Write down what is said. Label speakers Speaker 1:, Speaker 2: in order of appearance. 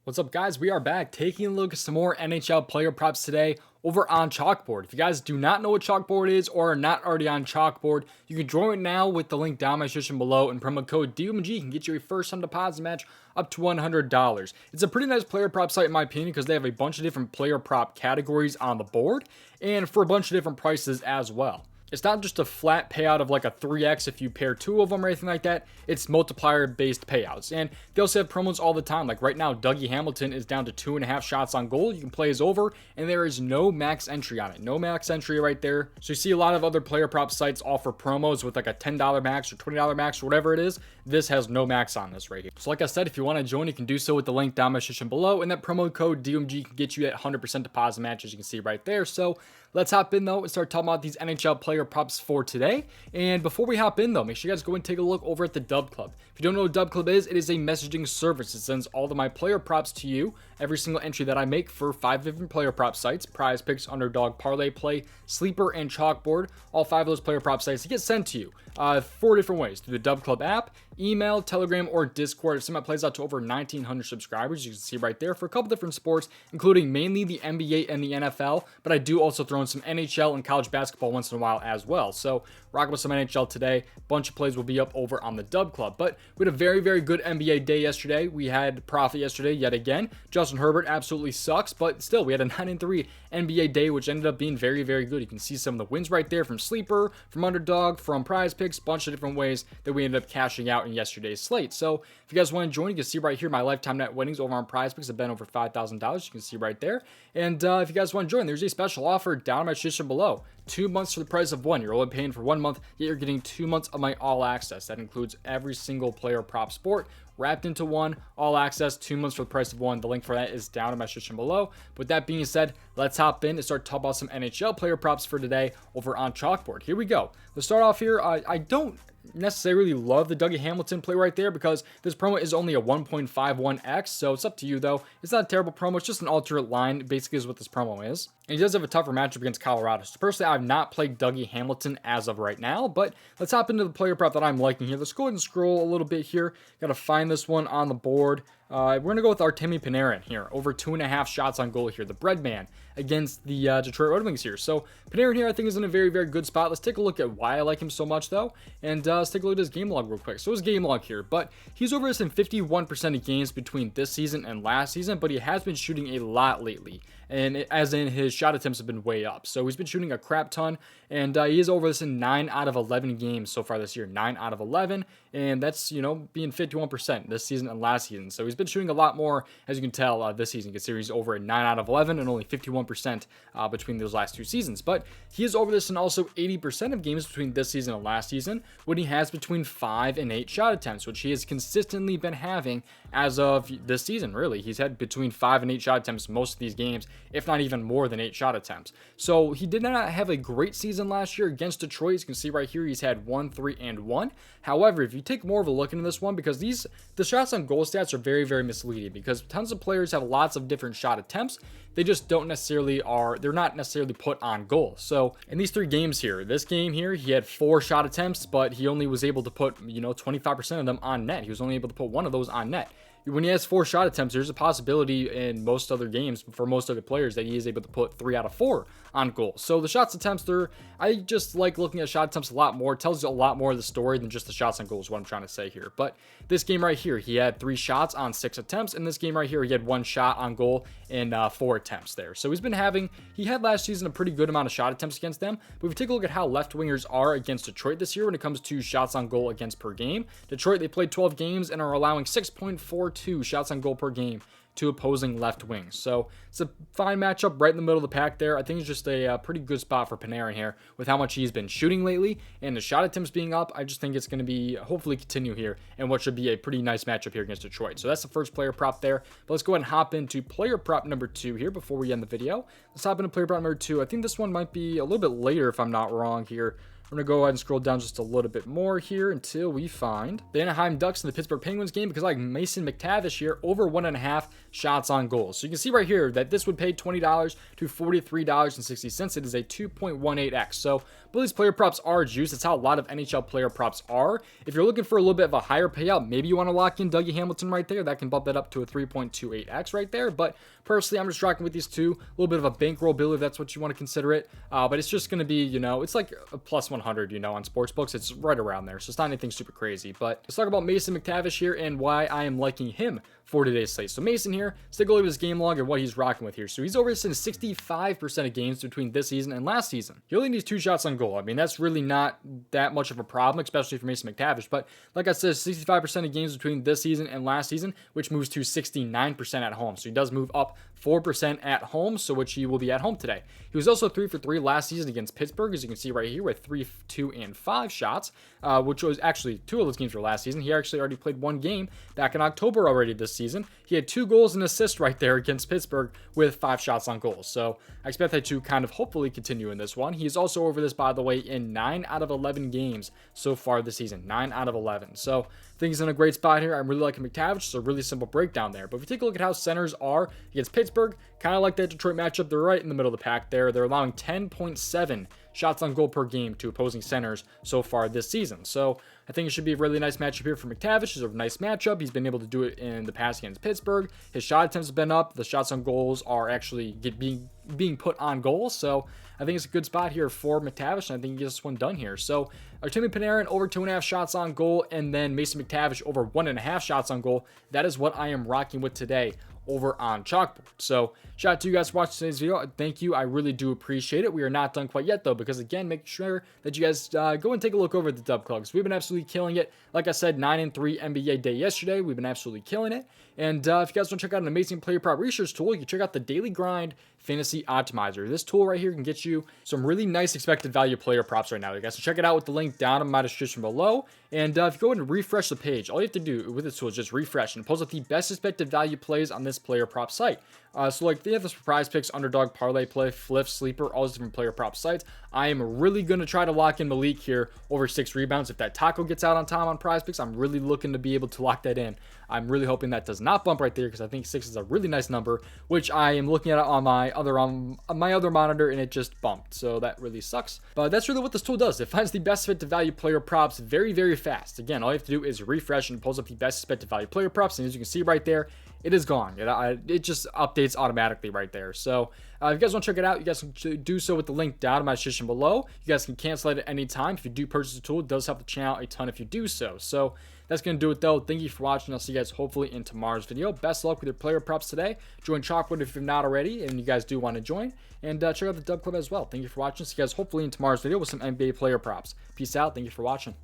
Speaker 1: What's up, guys? We are back taking a look at some more NHL player props today over on Chalkboard. If you guys do not know what Chalkboard is or are not already on Chalkboard, you can join it now with the link down in my description below, and promo code DOMG can get you a first time deposit match up to $100. It's a pretty nice player prop site in my opinion because they have a bunch of different player prop categories on the board and for a bunch of different prices as well. It's not just a flat payout of like a 3x if you pair two of them or anything like that. It's multiplier based payouts. And they also have promos all the time. Like right now, Dougie Hamilton is down to 2.5 shots on goal. You can play his over, and there is no max entry on it. No max entry right there. So you see a lot of other player prop sites offer promos with like a $10 max or $20 max or whatever it is. This has no max on this right here. So like I said, if you want to join, you can do so with the link down in my description below. And that promo code DOMG can get you that 100% deposit match, as you can see right there. So let's hop in though and start talking about these NHL player props for today. And before we hop in though, make sure you guys go and take a look over at the Dub Club. If you don't know what Dub Club is, it is a messaging service. It sends all of my player props to you, every single entry that I make for 5 different player prop sites: Prize Picks, Underdog, Parlay Play, Sleeper, and Chalkboard. All 5 of those player prop sites get sent to you 4 different ways: through the Dub Club app, email, Telegram, or Discord. Some of it plays out to over 1,900 subscribers. You can see right there for a couple different sports, including mainly the NBA and the NFL, but I do also throw in some NHL and college basketball once in a while as well. So rocking with some NHL today. Bunch of plays will be up over on the Dub Club. But we had a very, very good NBA day yesterday. We had profit yesterday yet again. Justin Herbert absolutely sucks, but still we had a 9-3 NBA day, which ended up being very, very good. You can see some of the wins right there from Sleeper, from Underdog, from Prize Picks, bunch of different ways that we ended up cashing out in yesterday's slate. So if you guys want to join, you can see right here my lifetime net winnings over on Prize Picks have been over $5,000. You can see right there. And if you guys want to join, there's a special offer down in my description below. 2 months for the price of 1. You're only paying for 1 month, yet you're getting 2 months of my all access. That includes every single player prop sport wrapped into one, all access, 2 months for the price of 1. The link for that is down in my description below. But with that being said, let's hop in and start talking about some NHL player props for today over on Chalkboard. Here we go. Let's start off here. I don't necessarily love the Dougie Hamilton play right there because this promo is only a 1.51x, so it's up to you though. It's not a terrible promo, it's just an alternate line basically is what this promo is. And he does have a tougher matchup against Colorado. So personally, I've not played Dougie Hamilton as of right now, but let's hop into the player prop that I'm liking here. Let's go ahead and scroll a little bit here. Got to find this one on the board. We're going to go with Artemi Panarin here. Over 2.5 shots on goal here. The bread man against the Detroit Red Wings here. So Panarin here I think is in a very, very good spot. Let's take a look at why I like him so much though. And let's take a look at his game log real quick. So his game log here. But he's over this in 51% of games between this season and last season. But he has been shooting a lot lately. And as in his shot attempts have been way up. So he's been shooting a crap ton. And he is over this in 9 out of 11 games so far this year. 9 out of 11. And that's, you know, being 51% this season and last season. So he's been shooting a lot more, as you can tell, this season. Considering he's over at 9 out of 11 and only 51% between those last 2 seasons. But he is over this in also 80% of games between this season and last season, when he has between 5 and 8 shot attempts, which he has consistently been having as of this season, really. He's had between 5 and 8 shot attempts most of these games, if not even more than 8 shot attempts. So he did not have a great season last year against Detroit. As you can see right here, he's had 1, 3, and 1. However, if you take more of a look into this one, because the shots on goal stats are very, very misleading, because tons of players have lots of different shot attempts. They just don't necessarily they're not necessarily put on goal. So in these 3 games here, this game here, he had 4 shot attempts, but he only was able to put, 25% of them on net. He was only able to put 1 of those on net. When he has 4 shot attempts, there's a possibility in most other games for most other players that he is able to put 3 out of 4 on goal. So the shots attempts, I just like looking at shot attempts a lot more. It tells you a lot more of the story than just the shots on goal is what I'm trying to say here. But this game right here, he had 3 shots on 6 attempts. In this game right here, he had 1 shot on goal and 4 attempts there. So he had last season a pretty good amount of shot attempts against them. But if you take a look at how left wingers are against Detroit this year when it comes to shots on goal against per game, Detroit, they played 12 games and are allowing 6.42 shots on goal per game to opposing left wings. So it's a fine matchup right in the middle of the pack there. I think it's just a pretty good spot for Panarin here with how much he's been shooting lately and the shot attempts being up. I just think it's going to be hopefully continue here and what should be a pretty nice matchup here against Detroit. So that's the first player prop there. But let's go ahead and hop into player prop number 2 here before we end the video. Let's hop into player prop number 2. I think this one might be a little bit later if I'm not wrong here. We're going to go ahead and scroll down just a little bit more here until we find the Anaheim Ducks and the Pittsburgh Penguins game, because I like Mason McTavish here over 1.5 shots on goal. So you can see right here that this would pay $20 to $43.60. It is a 2.18x. So both these player props are juiced. That's how a lot of NHL player props are. If you're looking for a little bit of a higher payout, maybe you want to lock in Dougie Hamilton right there. That can bump that up to a 3.28x right there. But personally, I'm just rocking with these two. A little bit of a bankroll bill if that's what you want to consider it. But it's just going to be, it's like a plus 100, on sportsbooks. It's right around there. So it's not anything super crazy. But let's talk about Mason McTavish here and why I am liking him for today's slate. So Mason here, let's take a look at his game log and what he's rocking with here. So he's overseen 65% of games between this season and last season. He only needs 2 shots on goal. I mean, that's really not that much of a problem, especially for Mason McTavish. But like I said, 65% of games between this season and last season, which moves to 69% at home. So he does move up 4% at home, so which he will be at home today. He was also 3 for 3 last season against Pittsburgh, as you can see right here, with 3, 2, and 5 shots, which was actually 2 of those games were last season. He actually already played 1 game back in October already this season. He had 2 goals and assists right there against Pittsburgh with 5 shots on goal. So I expect that to kind of hopefully continue in this one. He's also over this, by the way, in 9 out of 11 games so far this season. 9 out of 11. So I think he's in a great spot here. I'm really liking McTavish. It's a really simple breakdown there. But if you take a look at how centers are against Pittsburgh, kind of like that Detroit matchup, they're right in the middle of the pack there. They're allowing 10.7 shots on goal per game to opposing centers so far this season. So I think it should be a really nice matchup here for McTavish. It's a nice matchup. He's been able to do it in the past against Pittsburgh. His shot attempts have been up. The shots on goals are actually being put on goal. So I think it's a good spot here for McTavish, and I think he gets this one done here. So Artemi Panarin over 2.5 shots on goal, and then Mason McTavish over 1.5 shots on goal. That is what I am rocking with today over on Chalkboard. So shout out to you guys for watching today's video. Thank you. I really do appreciate it. We are not done quite yet though, because again, make sure that you guys go and take a look over at the Dub Clubs. We've been absolutely killing it. Like I said, 9-3 NBA day yesterday. We've been absolutely killing it. And if you guys want to check out an amazing player prop research tool, you can check out the Daily Grind Fantasy Optimizer. This tool right here can get you some really nice expected value player props right now. You guys can check it out with the link down in my description below. And if you go ahead and refresh the page, all you have to do with this tool is just refresh and pulls up the best expected value plays on this player prop site. So like they have this prize picks, underdog, parlay play, flip, sleeper, all these different player prop sites. I am really going to try to lock in Malik here over 6 rebounds. If that taco gets out on time on prize picks, I'm really looking to be able to lock that in. I'm really hoping that does not bump right there, because I think 6 is a really nice number, which I am looking at on my other monitor, and it just bumped. So that really sucks. But that's really what this tool does. It finds the best fit to value player props very, very fast. Again, all you have to do is refresh and it pulls up the best expected value player props. And as you can see right there, it is gone. It just updates automatically right there. So if you guys want to check it out, you guys can do so with the link down in my description below. You guys can cancel it at any time. If you do purchase the tool, it does help the channel a ton if you do so. So that's going to do it though. Thank you for watching. I'll see you guys hopefully in tomorrow's video. Best of luck with your player props today. Join Chalkboard if you're not already and you guys do want to join. And check out the Dub Club as well. Thank you for watching. See you guys hopefully in tomorrow's video with some NBA player props. Peace out. Thank you for watching.